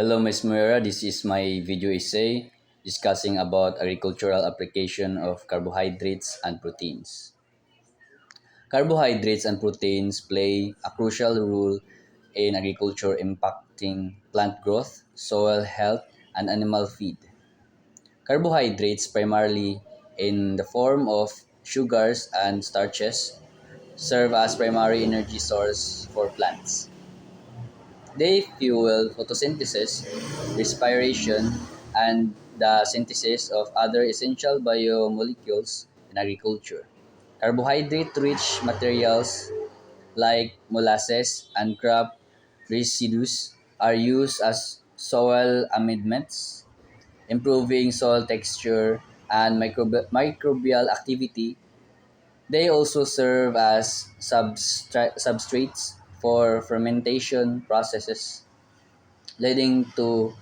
Hello, Ms. Moira. This is my video essay discussing about agricultural application of carbohydrates and proteins. Carbohydrates and proteins play a crucial role in agriculture impacting plant growth, soil health, and animal feed. Carbohydrates, primarily in the form of sugars and starches, serve as primary energy source for plants. They fuel photosynthesis, respiration, and the synthesis of other essential biomolecules in agriculture. Carbohydrate-rich materials like molasses and crop residues are used as soil amendments, improving soil texture and microbial activity. They also serve as substrates for fermentation processes, leading to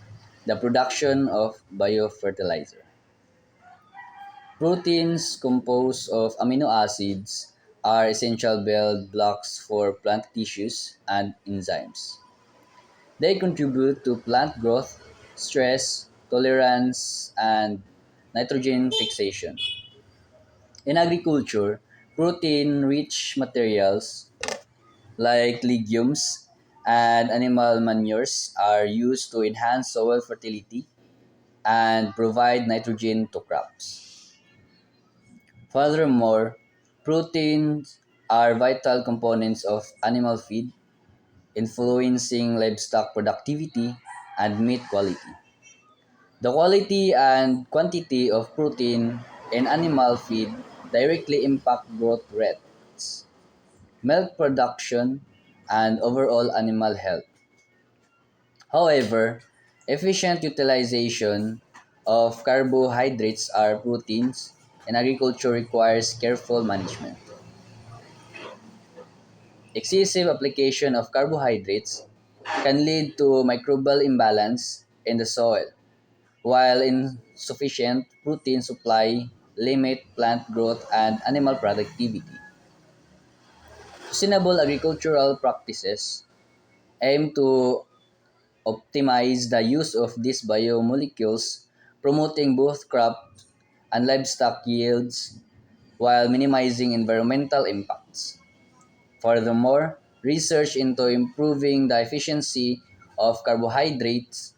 the production of biofertilizer. Proteins composed of amino acids are essential building blocks for plant tissues and enzymes. They contribute to plant growth, stress tolerance, and nitrogen fixation. In agriculture, protein rich materials like legumes and animal manures are used to enhance soil fertility and provide nitrogen to crops. Furthermore, proteins are vital components of animal feed, influencing livestock productivity and meat quality. The quality and quantity of protein in animal feed directly impact growth rates, milk production, and overall animal health. However, efficient utilization of carbohydrates or proteins in agriculture requires careful management. Excessive application of carbohydrates can lead to microbial imbalance in the soil, while insufficient protein supply limit plant growth and animal productivity. Sustainable agricultural practices aim to optimize the use of these biomolecules, promoting both crop and livestock yields while minimizing environmental impacts. Furthermore, research into improving the efficiency of carbohydrates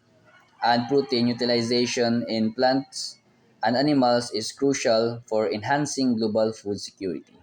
and protein utilization in plants and animals is crucial for enhancing global food security.